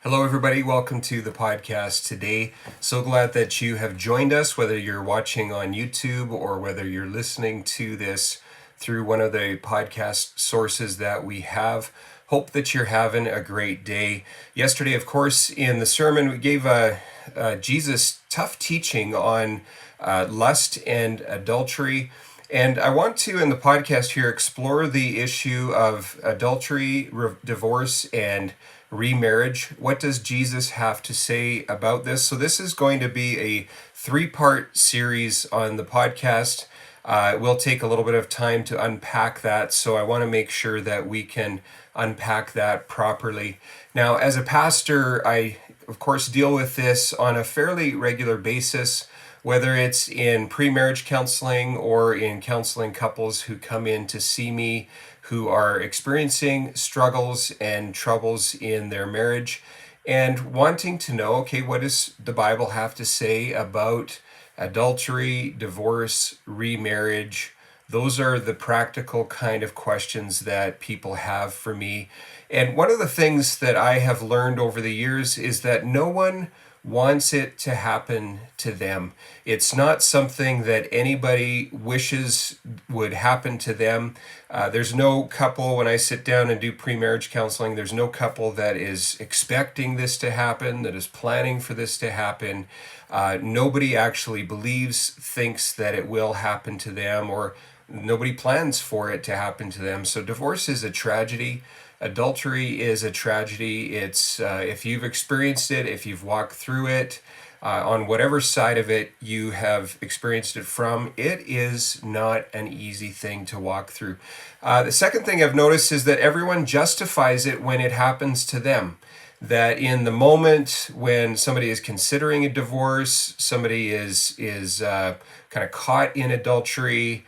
Hello, everybody. Welcome to the podcast today. So glad that you have joined us, whether you're watching on YouTube or whether you're listening to this through one of the podcast sources that we have. Hope that you're having a great day. Yesterday, of course, in the sermon, we gave Jesus tough teaching on lust and adultery. And I want to, in the podcast here, explore the issue of adultery, divorce, and remarriage. What does Jesus have to say about this? So this is going to be a three-part series on the podcast. It will take a little bit of time to unpack that, so I want to make sure that we can unpack that properly. Now, as a pastor, I, of course, deal with this on a fairly regular basis, whether it's in pre-marriage counseling or in counseling couples who come in to see me who are experiencing struggles and troubles in their marriage and wanting to know, okay, what does the Bible have to say about adultery, divorce, remarriage? Those are the practical kind of questions that people have for me. And one of the things that I have learned over the years is that no one wants it to happen to them. It's not something that anybody wishes would happen to them. There's no couple, when I sit down and do pre-marriage counseling, there's no couple that is expecting this to happen, that is planning for this to happen. Nobody actually thinks that it will happen to them, or nobody plans for it to happen to them. So divorce is a tragedy. Adultery is a tragedy. It's if you've experienced it, if you've walked through it, on whatever side of it you have experienced it from, it is not an easy thing to walk through. The second thing I've noticed is that everyone justifies it when it happens to them. That in the moment when somebody is considering a divorce, somebody is kind of caught in adultery,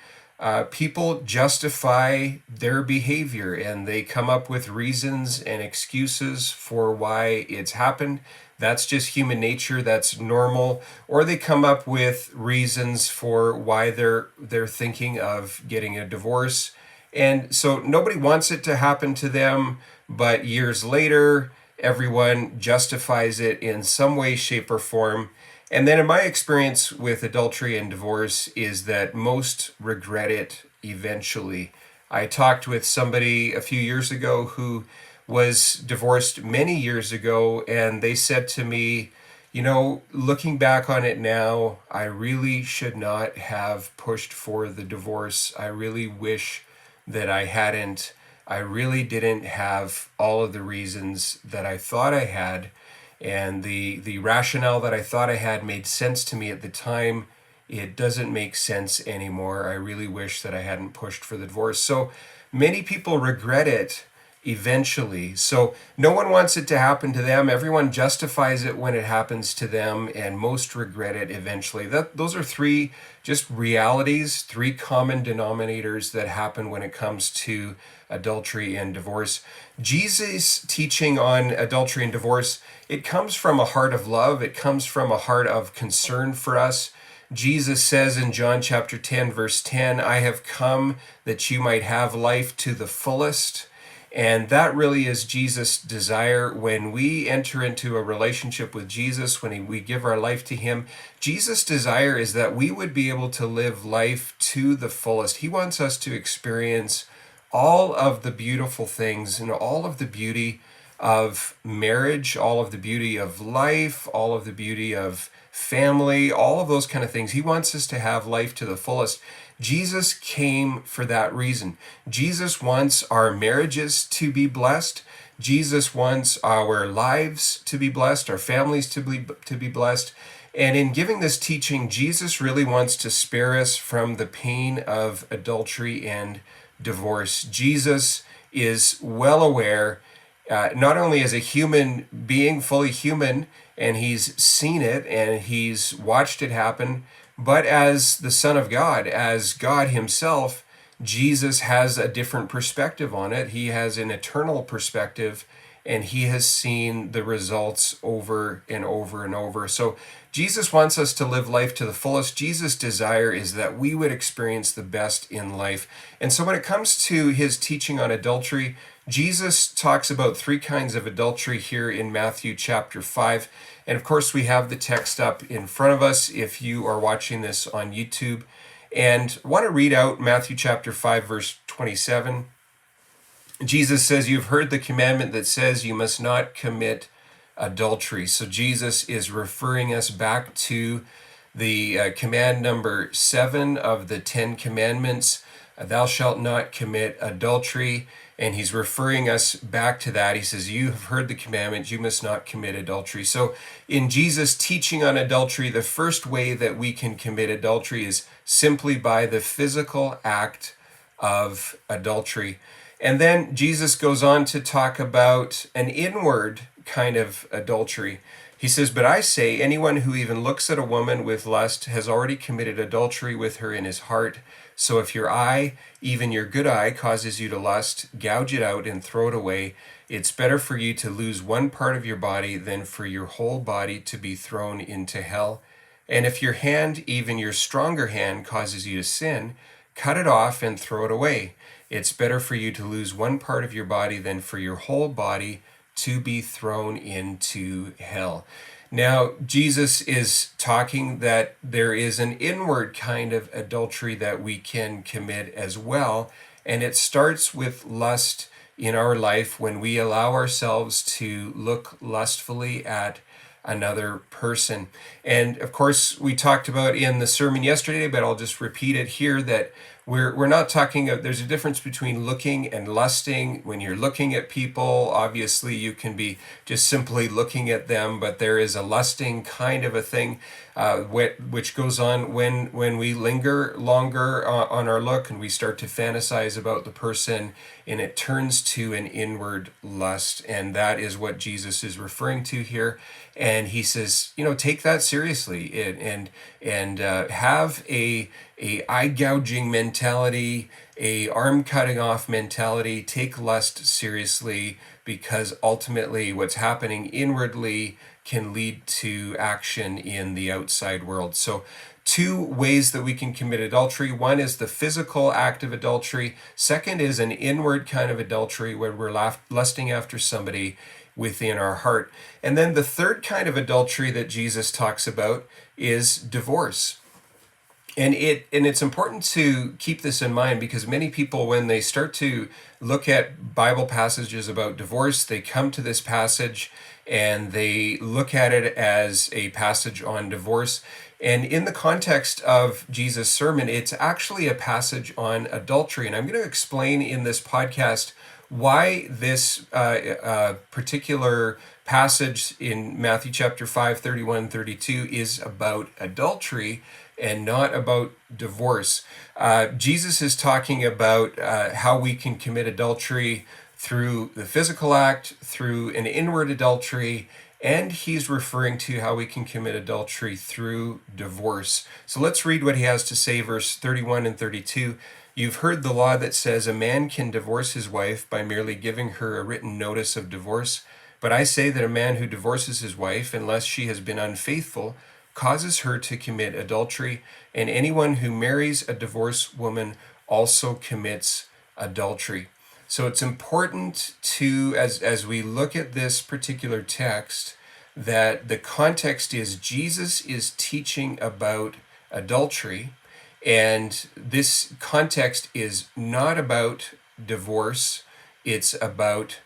people justify their behavior and they come up with reasons and excuses for why it's happened. That's just human nature. That's normal. Or they come up with reasons for why they're thinking of getting a divorce. And so nobody wants it to happen to them, but years later, everyone justifies it in some way, shape, or form. And then in my experience with adultery and divorce is that most regret it eventually. I talked with somebody a few years ago who was divorced many years ago, and they said to me, looking back on it now, I really should not have pushed for the divorce. I really wish that I hadn't. I really didn't have all of the reasons that I thought I had. And the rationale that I thought I had made sense to me at the time. It doesn't make sense anymore. I really wish that I hadn't pushed for the divorce. So many people regret it eventually. So no one wants it to happen to them. Everyone justifies it when it happens to them, and most regret it eventually. Those are three just realities, three common denominators that happen when it comes to adultery and divorce. Jesus' teaching on adultery and divorce, it comes from a heart of love. It comes from a heart of concern for us. Jesus says in John chapter 10, verse 10, I have come that you might have life to the fullest. And that really is Jesus' desire. When we enter into a relationship with Jesus, when we give our life to him, Jesus' desire is that we would be able to live life to the fullest. He wants us to experience all of the beautiful things and all of the beauty of marriage, all of the beauty of life, all of the beauty of family, all of those kind of things. He wants us to have life to the fullest. Jesus came for that reason. Jesus wants our marriages to be blessed. Jesus wants our lives to be blessed, our families to be blessed. And in giving this teaching, Jesus really wants to spare us from the pain of adultery and divorce. Jesus is well aware, not only as a human being, fully human, and he's seen it and he's watched it happen, but as the Son of God, as God himself, Jesus has a different perspective on it. He has an eternal perspective, and he has seen the results over and over and over. So Jesus wants us to live life to the fullest. Jesus' desire is that we would experience the best in life. And so when it comes to his teaching on adultery, Jesus talks about three kinds of adultery here in Matthew chapter 5. And of course, we have the text up in front of us if you are watching this on YouTube. And I want to read out Matthew chapter 5, verse 27. Jesus says, "You've heard the commandment that says you must not commit adultery." So Jesus is referring us back to the command number 7 of the 10 commandments. Thou shalt not commit adultery. And he's referring us back to that. He says, you have heard the commandment, you must not commit adultery. So in Jesus' teaching on adultery, the first way that we can commit adultery is simply by the physical act of adultery. And then Jesus goes on to talk about an inward kind of adultery. He says, "But I say, anyone who even looks at a woman with lust has already committed adultery with her in his heart. So if your eye, even your good eye, causes you to lust, gouge it out and throw it away. It's better for you to lose one part of your body than for your whole body to be thrown into hell. And if your hand, even your stronger hand, causes you to sin, cut it off and throw it away. It's better for you to lose one part of your body than for your whole body to be thrown into hell." Now, Jesus is talking that there is an inward kind of adultery that we can commit as well. And it starts with lust in our life when we allow ourselves to look lustfully at another person. And of course, we talked about in the sermon yesterday, but I'll just repeat it here, that we're not talking of, there's a difference between looking and lusting. When you're looking at people, obviously you can be just simply looking at them, but there is a lusting kind of a thing which goes on when we linger longer on our look and we start to fantasize about the person, and it turns to an inward lust. And that is what Jesus is referring to here. And he says, take that seriously and have a eye gouging mentality, a arm cutting off mentality. Take lust seriously, because ultimately what's happening inwardly can lead to action in the outside world. So 2 ways that we can commit adultery. One is the physical act of adultery. Second is an inward kind of adultery where we're lusting after somebody within our heart. And then the third kind of adultery that Jesus talks about is divorce. And it's important to keep this in mind, because many people, when they start to look at Bible passages about divorce, they come to this passage and they look at it as a passage on divorce. And in the context of Jesus' sermon, it's actually a passage on adultery. And I'm going to explain in this podcast why this particular passage in Matthew chapter 5, 31, 32 is about adultery and not about divorce. Jesus is talking about how we can commit adultery through the physical act, through an inward adultery, and he's referring to how we can commit adultery through divorce. So let's read what he has to say, verse 31 and 32. "You've heard the law that says a man can divorce his wife by merely giving her a written notice of divorce. But I say that a man who divorces his wife, unless she has been unfaithful, causes her to commit adultery, and anyone who marries a divorced woman also commits adultery." So it's important to, as we look at this particular text, that the context is Jesus is teaching about adultery, and this context is not about divorce, it's about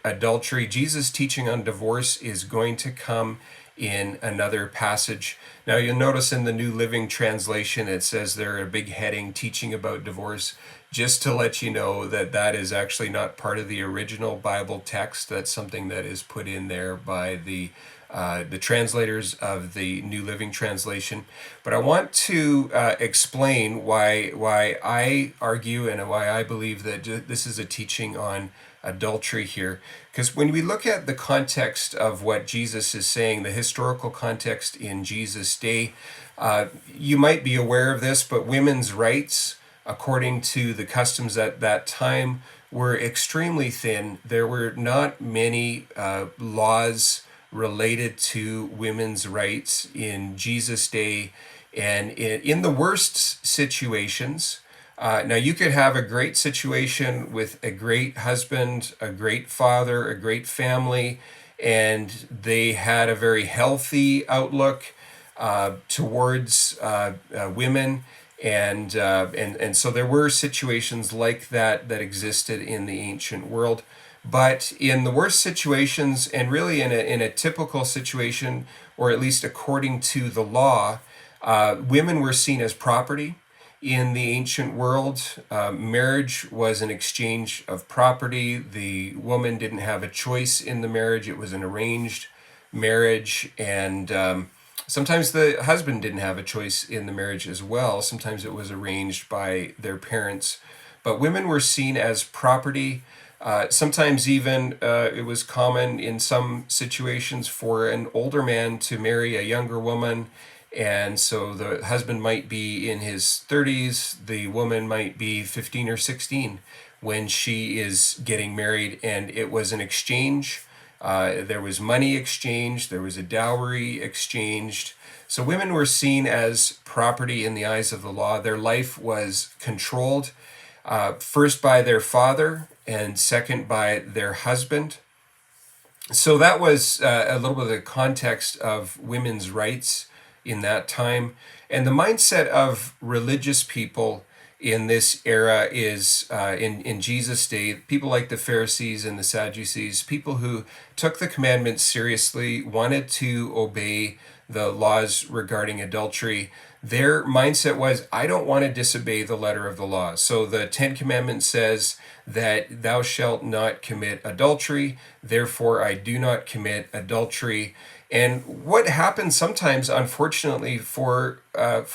adultery. Jesus' teaching on divorce is going to come in another passage. Now you'll notice in the New Living Translation it says there a big heading, teaching about divorce, just to let you know that that is actually not part of the original Bible text. That's something that is put in there by the translators of the New Living Translation. But I want to explain why I argue and why I believe that this is a teaching on adultery here. Because when we look at the context of what Jesus is saying, the historical context in Jesus' day, you might be aware of this, but women's rights, according to the customs at that time, were extremely thin. There were not many laws related to women's rights in Jesus' day. And in the worst situations, Now, you could have a great situation with a great husband, a great father, a great family, and they had a very healthy outlook towards women. And so there were situations like that existed in the ancient world. But in the worst situations, and really in a typical situation, or at least according to the law, women were seen as property. In the ancient world, marriage was an exchange of property. The woman didn't have a choice in the marriage, it was an arranged marriage. And sometimes the husband didn't have a choice in the marriage as well. Sometimes it was arranged by their parents. But women were seen as property. Sometimes even it was common in some situations for an older man to marry a younger woman. And so the husband might be in his 30s, the woman might be 15 or 16 when she is getting married. And it was an exchange. There was money exchanged, there was a dowry exchanged. So women were seen as property in the eyes of the law. Their life was controlled, first by their father and second by their husband. So that was a little bit of the context of women's rights in that time. And the mindset of religious people in this era is, in Jesus' day, people like the Pharisees and the Sadducees, people who took the commandments seriously, wanted to obey the laws regarding adultery. Their mindset was, I don't want to disobey the letter of the law. So the Ten Commandments says that thou shalt not commit adultery, therefore I do not commit adultery. And what happens sometimes, unfortunately, for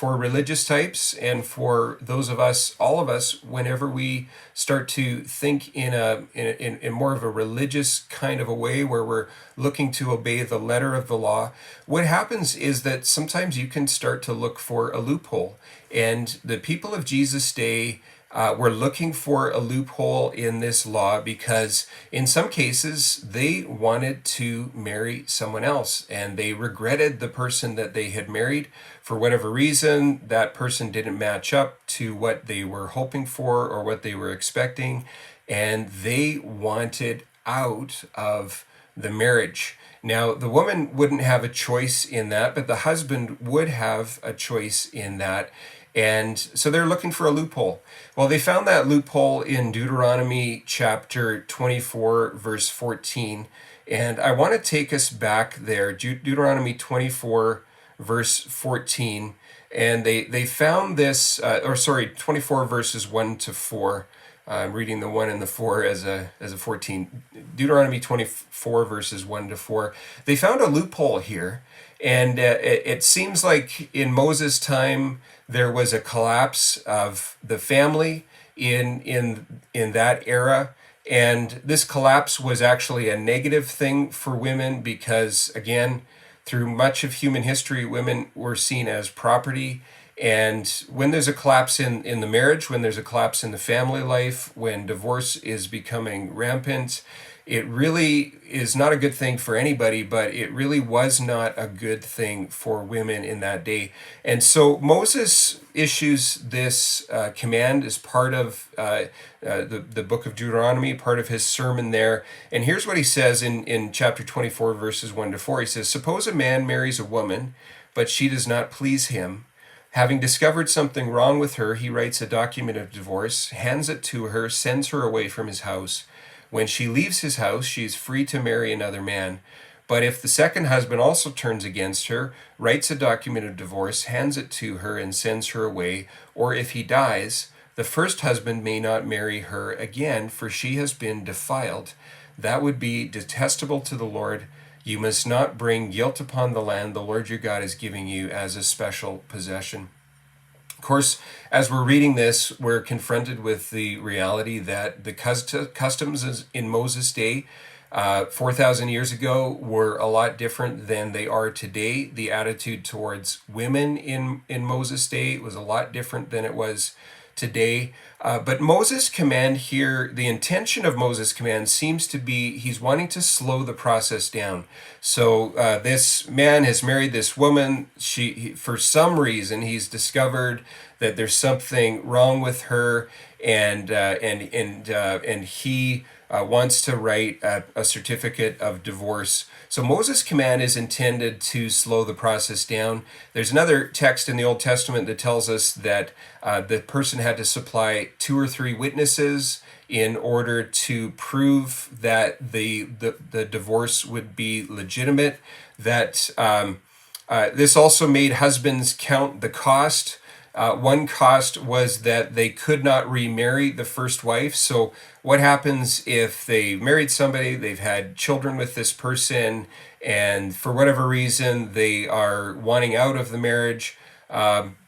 religious types and for those of us, all of us, whenever we start to think in more of a religious kind of a way where we're looking to obey the letter of the law, what happens is that sometimes you can start to look for a loophole. And the people of Jesus' day were looking for a loophole in this law because in some cases they wanted to marry someone else and they regretted the person that they had married. For whatever reason, that person didn't match up to what they were hoping for or what they were expecting, and they wanted out of the marriage. Now, the woman wouldn't have a choice in that, but the husband would have a choice in that. And so they're looking for a loophole. Well, they found that loophole in Deuteronomy chapter 24, verse 14. And I want to take us back there, Deuteronomy 24, verse 14. And they found this, 24 verses 1 to 4. I'm reading the 1 and the 4 as a 14. Deuteronomy 24, verses 1 to 4. They found a loophole here. And it seems like in Moses' time, there was a collapse of the family in that era. And this collapse was actually a negative thing for women because, again, through much of human history, women were seen as property. And when there's a collapse in the marriage, when there's a collapse in the family life, when divorce is becoming rampant, it really is not a good thing for anybody, but it really was not a good thing for women in that day. And so Moses issues this command as part of the book of Deuteronomy, part of his sermon there. And here's what he says in chapter 24, verses 1 to 4. He says, suppose a man marries a woman, but she does not please him. Having discovered something wrong with her, he writes a document of divorce, hands it to her, sends her away from his house. When she leaves his house, she is free to marry another man. But if the second husband also turns against her, writes a document of divorce, hands it to her, and sends her away, or if he dies, the first husband may not marry her again, for she has been defiled. That would be detestable to the Lord. You must not bring guilt upon the land the Lord your God is giving you as a special possession. Of course, as we're reading this, we're confronted with the reality that the customs in Moses' day, 4,000 years ago, were a lot different than they are today. The attitude towards women in Moses' day was a lot different than it was today. But Moses' command here, the intention of Moses' command seems to be he's wanting to slow the process down. So this man has married this woman. For some reason, he's discovered that there's something wrong with her, and he wants to write a certificate of divorce. So Moses' command is intended to slow the process down. There's another text in the Old Testament that tells us that the person had to supply 2 or 3 witnesses in order to prove that the divorce would be legitimate. That this also made husbands count the cost. One cost was that they could not remarry the first wife. So what happens if they married somebody, they've had children with this person, and for whatever reason they are wanting out of the marriage,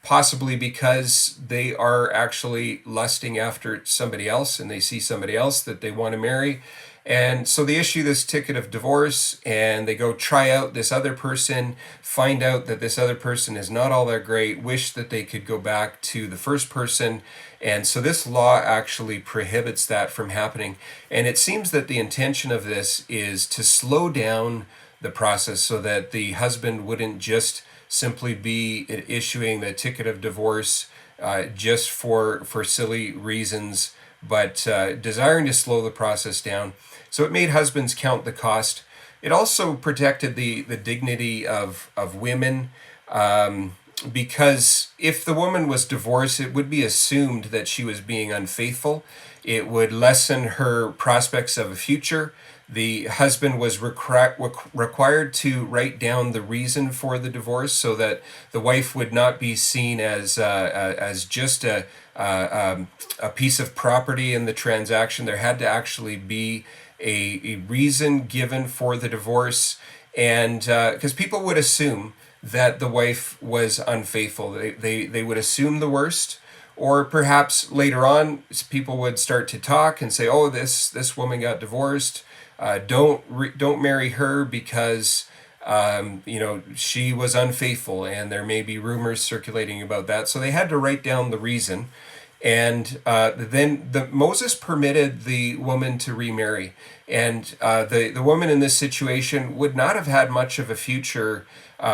possibly because they are actually lusting after somebody else and they see somebody else that they want to marry. And so they issue this ticket of divorce and they go try out this other person, find out that this other person is not all that great, wish that they could go back to the first person. And so this law actually prohibits that from happening. And it seems that the intention of this is to slow down the process so that the husband wouldn't just simply be issuing the ticket of divorce just for silly reasons, but desiring to slow the process down. So it made husbands count the cost. It also protected the dignity of women, because if the woman was divorced, it would be assumed that she was being unfaithful. It would lessen her prospects of a future. The husband was required to write down the reason for the divorce so that the wife would not be seen as just a piece of property in the transaction. There had to actually be a reason given for the divorce, and because people would assume that the wife was unfaithful. They would assume the worst. Or perhaps later on, people would start to talk and say, "Oh, this woman got divorced. Don't marry her because she was unfaithful." And there may be rumors circulating about that. So they had to write down the reason. And then Moses permitted the woman to remarry, and the woman in this situation would not have had much of a future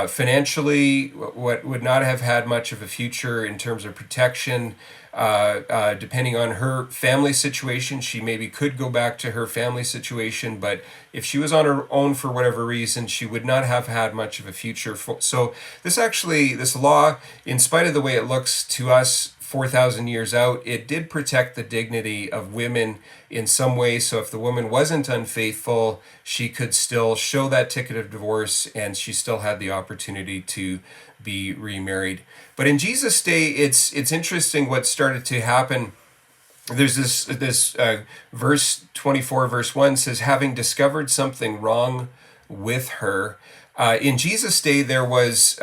financially. What would not have had much of a future in terms of protection, depending on her family situation. She maybe could go back to her family situation, but if she was on her own for whatever reason, she would not have had much of a future. So this law, in spite of the way it looks to us 4,000 years out, it did protect the dignity of women in some way. So if the woman wasn't unfaithful, she could still show that ticket of divorce and she still had the opportunity to be remarried. But in Jesus' day, it's interesting what started to happen. There's this verse 24, verse 1 says, having discovered something wrong with her. In Jesus' day, there was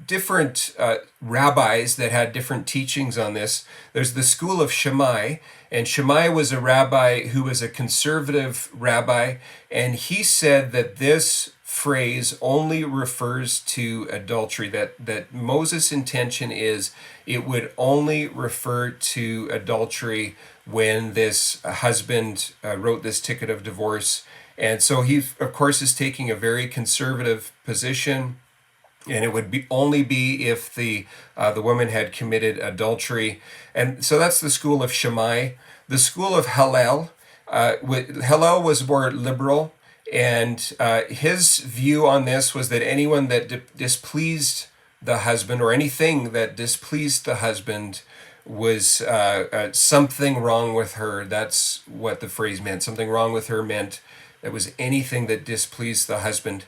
different rabbis that had different teachings on this. There's the school of Shammai, and Shammai was a rabbi who was a conservative rabbi, and he said that this phrase only refers to adultery, that Moses' intention is it would only refer to adultery when this husband wrote this ticket of divorce. And so he, of course, is taking a very conservative position, and it would only be if the woman had committed adultery. And so that's the school of Shammai. The school of Hillel, Hillel was more liberal, and his view on this was that anyone that displeased the husband, or anything that displeased the husband, was something wrong with her. That's what the phrase meant. Something wrong with her meant that was anything that displeased the husband.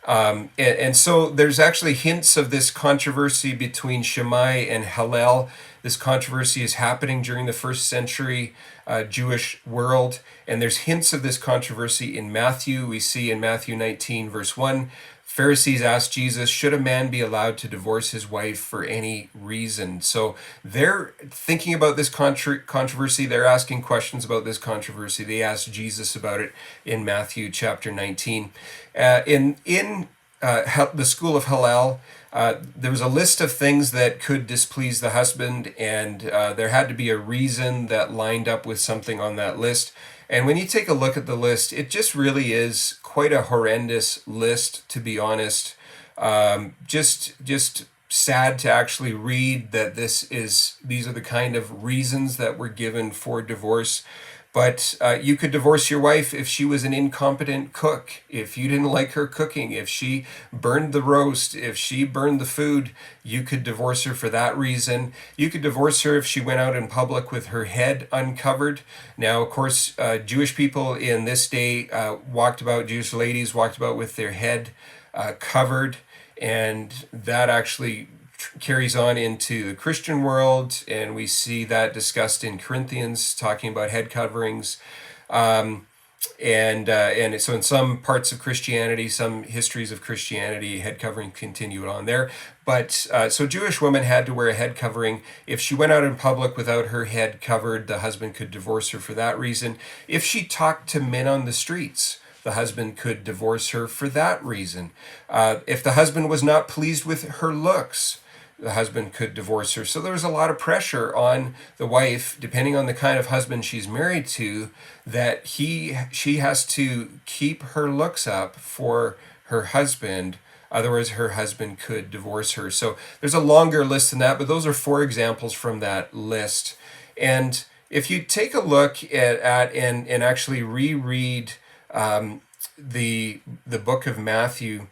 And so there's actually hints of this controversy between Shammai and Hillel. This controversy is happening during the first century Jewish world. And there's hints of this controversy in Matthew. We see in Matthew 19, verse 1, Pharisees asked Jesus, should a man be allowed to divorce his wife for any reason? So they're thinking about this controversy. They're asking questions about this controversy. They asked Jesus about it in Matthew chapter 19. In the school of Hillel, there was a list of things that could displease the husband, and there had to be a reason that lined up with something on that list. And when you take a look at the list, it just really is quite a horrendous list, to be honest. Just sad to actually read that these are the kind of reasons that were given for divorce. But you could divorce your wife if she was an incompetent cook, if you didn't like her cooking, if she burned the roast, if she burned the food, you could divorce her for that reason. You could divorce her if she went out in public with her head uncovered. Now, of course, Jewish people in this day Jewish ladies walked about with their head covered, and that actually carries on into the Christian world, and we see that discussed in Corinthians, talking about head coverings. And so in some parts of Christianity, some histories of Christianity, head covering continued on there. But so Jewish women had to wear a head covering. If she went out in public without her head covered, the husband could divorce her for that reason. If she talked to men on the streets, the husband could divorce her for that reason. If the husband was not pleased with her looks, the husband could divorce her. So there was a lot of pressure on the wife, depending on the kind of husband she's married to, that she has to keep her looks up for her husband. Otherwise, her husband could divorce her. So there's a longer list than that, but those are 4 examples from that list. And if you take a look at and actually reread the book of Matthew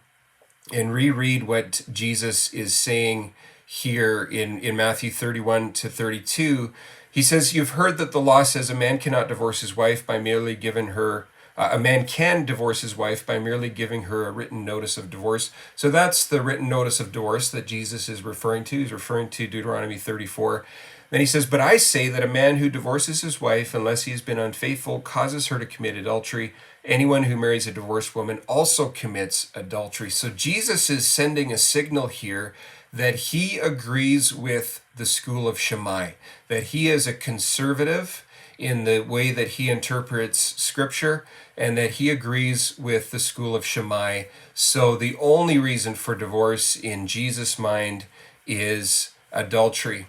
and reread what Jesus is saying here in Matthew 31 to 32, he says, "You've heard that the law says a man cannot divorce his wife by merely giving her, a man can divorce his wife by merely giving her a written notice of divorce." So that's the written notice of divorce that Jesus is referring to. He's referring to Deuteronomy 34. Then he says, "But I say that a man who divorces his wife, unless he has been unfaithful, causes her to commit adultery. Anyone who marries a divorced woman also commits adultery." So Jesus is sending a signal here that he agrees with the school of Shammai, that he is a conservative in the way that he interprets scripture, and that he agrees with the school of Shammai. So the only reason for divorce in Jesus' mind is adultery.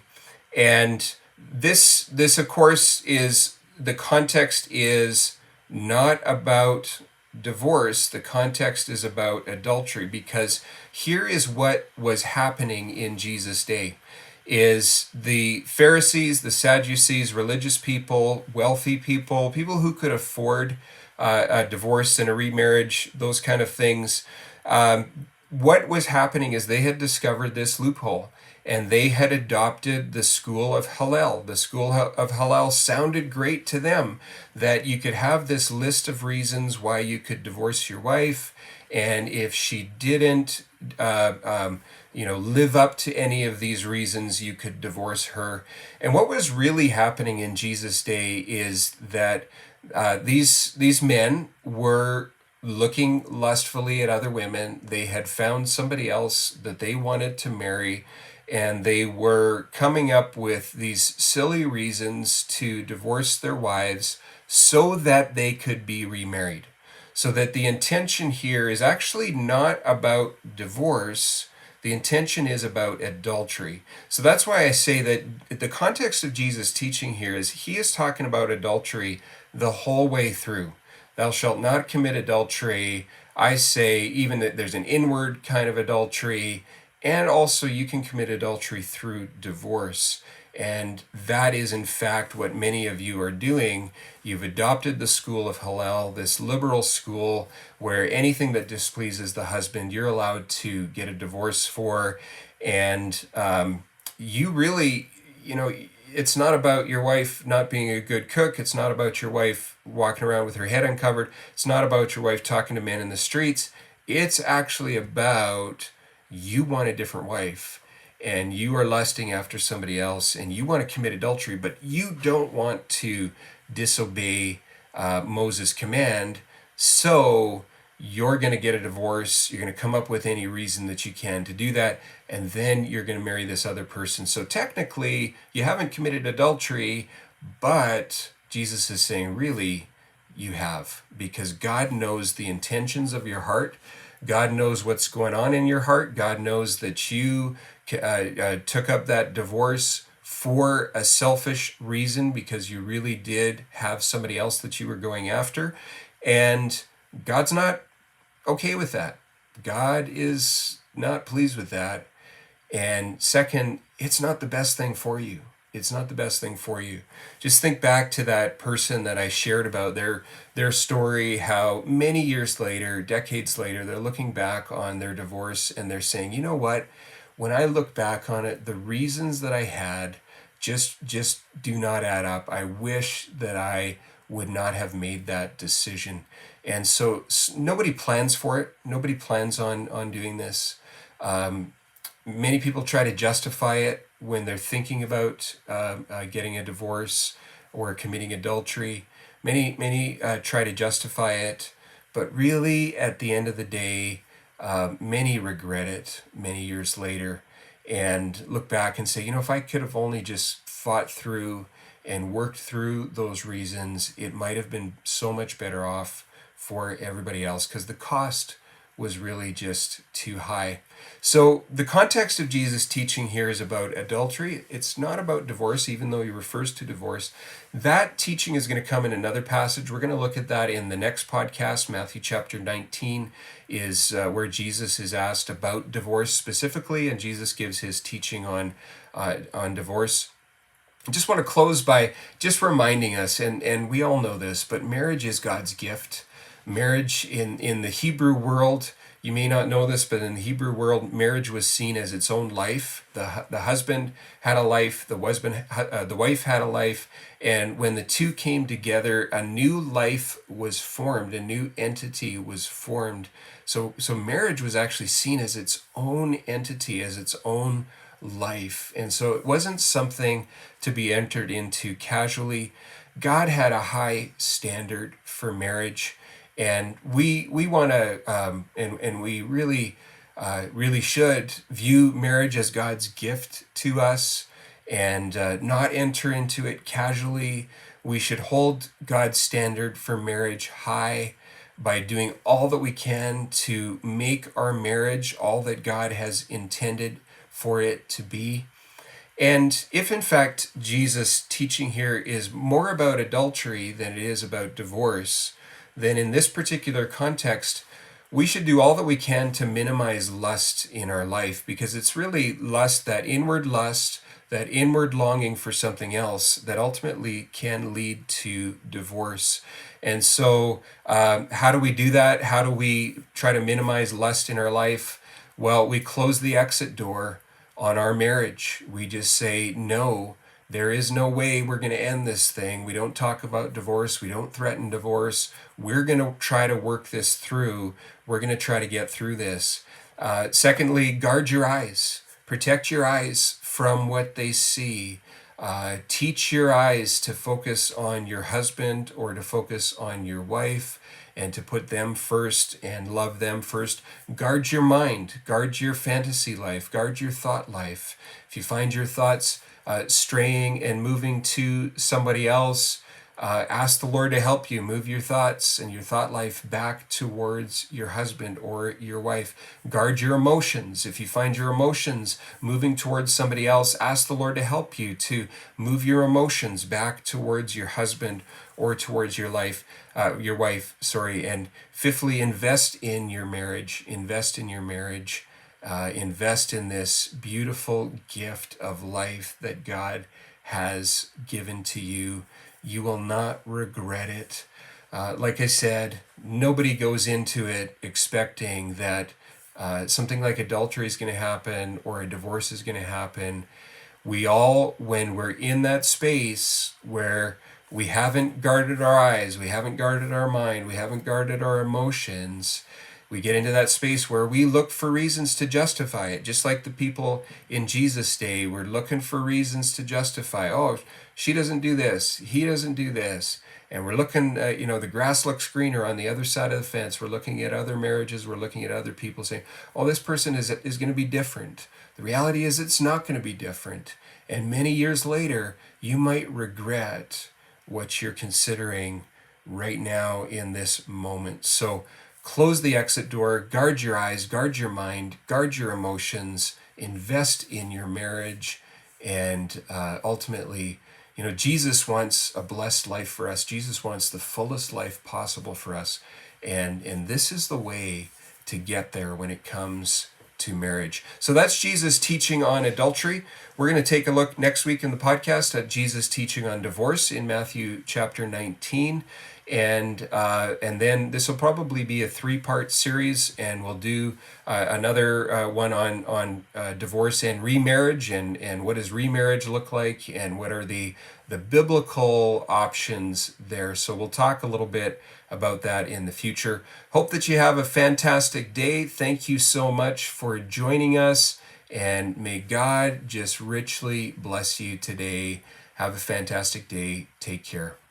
And this of course is, the context is not about divorce. The context is about adultery, because here is what was happening in Jesus' day. Is the Pharisees, the Sadducees, religious people, wealthy people, people who could afford a divorce and a remarriage, those kind of things. What was happening is they had discovered this loophole, and they had adopted the school of Hillel. The school of Hillel sounded great to them, that you could have this list of reasons why you could divorce your wife, and if she didn't live up to any of these reasons, you could divorce her. And what was really happening in Jesus' day is that these men were looking lustfully at other women. They had found somebody else that they wanted to marry, and they were coming up with these silly reasons to divorce their wives so that they could be remarried. So that the intention here is actually not about divorce. The intention is about adultery. So that's why I say that the context of Jesus' teaching here is he is talking about adultery the whole way through. Thou shalt not commit adultery. I say even that there's an inward kind of adultery, and also you can commit adultery through divorce. And that is in fact what many of you are doing. You've adopted the school of Hillel, this liberal school where anything that displeases the husband, you're allowed to get a divorce for. And you really, it's not about your wife not being a good cook. It's not about your wife walking around with her head uncovered. It's not about your wife talking to men in the streets. It's actually about you want a different wife, and you are lusting after somebody else, and you want to commit adultery, but you don't want to disobey Moses' command, so you're going to get a divorce. You're going to come up with any reason that you can to do that, and then you're going to marry this other person. So technically, you haven't committed adultery, but Jesus is saying, really, you have, because God knows the intentions of your heart. God knows what's going on in your heart. God knows that you took up that divorce for a selfish reason because you really did have somebody else that you were going after. And God's not okay with that. God is not pleased with that. And second, it's not the best thing for you. It's not the best thing for you. Just think back to that person that I shared about their story, how many years later, decades later, they're looking back on their divorce and they're saying, you know what? When I look back on it, the reasons that I had just do not add up. I wish that I would not have made that decision. And so nobody plans for it. Nobody plans on doing this. Many people try to justify it when they're thinking about getting a divorce or committing adultery. Many try to justify it, but really, at the end of the day, many regret it many years later and look back and say, you know, if I could have only just fought through and worked through those reasons, it might have been so much better off for everybody else because the cost was really just too high. So the context of Jesus' teaching here is about adultery. It's not about divorce, even though he refers to divorce. That teaching is going to come in another passage. We're going to look at that in the next podcast. Matthew chapter 19 is where Jesus is asked about divorce specifically, and Jesus gives his teaching on divorce. I just want to close by just reminding us, and we all know this, but marriage is God's gift. Marriage in the Hebrew world, you may not know this, but in the Hebrew world, marriage was seen as its own life. The husband had a life, the wife had a life, and when the two came together, a new life was formed, a new entity was formed. So marriage was actually seen as its own entity, as its own life. And so it wasn't something to be entered into casually. God had a high standard for marriage. And we want to, and we really should view marriage as God's gift to us and not enter into it casually. We should hold God's standard for marriage high by doing all that we can to make our marriage all that God has intended for it to be. And if in fact Jesus' teaching here is more about adultery than it is about divorce, then in this particular context, we should do all that we can to minimize lust in our life, because it's really lust, that inward longing for something else that ultimately can lead to divorce. And so how do we do that? How do we try to minimize lust in our life? Well, we close the exit door on our marriage. We just say, no, there is no way we're going to end this thing. We don't talk about divorce. We don't threaten divorce. We're going to try to work this through. We're going to try to get through this. Secondly, guard your eyes. Protect your eyes from what they see. Teach your eyes to focus on your husband or to focus on your wife and to put them first and love them first. Guard your mind. Guard your fantasy life. Guard your thought life. If you find your thoughts straying and moving to somebody else, ask the Lord to help you move your thoughts and your thought life back towards your husband or your wife. Guard your emotions. If you find your emotions moving towards somebody else, ask the Lord to help you to move your emotions back towards your husband or towards your wife. And fifthly, invest in your marriage. Invest in your marriage. Invest in this beautiful gift of life that God has given to you. You will not regret it. Like I said, nobody goes into it expecting that something like adultery is going to happen or a divorce is going to happen. We all, when we're in that space where we haven't guarded our eyes, we haven't guarded our mind, we haven't guarded our emotions, we get into that space where we look for reasons to justify it. Just like the people in Jesus' day were looking for reasons to justify. Oh, she doesn't do this. He doesn't do this. And we're looking, the grass looks greener on the other side of the fence. We're looking at other marriages. We're looking at other people saying, oh, this person is going to be different. The reality is it's not going to be different. And many years later, you might regret what you're considering right now in this moment. So close the exit door, guard your eyes, guard your mind, guard your emotions, invest in your marriage, and ultimately, Jesus wants a blessed life for us. Jesus wants the fullest life possible for us, and this is the way to get there when it comes to marriage. So that's Jesus' teaching on adultery. We're going to take a look next week in the podcast at Jesus' teaching on divorce in Matthew chapter 19. And then this will probably be a 3-part series, and we'll do another one on divorce and remarriage, and what does remarriage look like, and what are the biblical options there. So we'll talk a little bit about that in the future. Hope that you have a fantastic day. Thank you so much for joining us, and may God just richly bless you today. Have a fantastic day. Take care.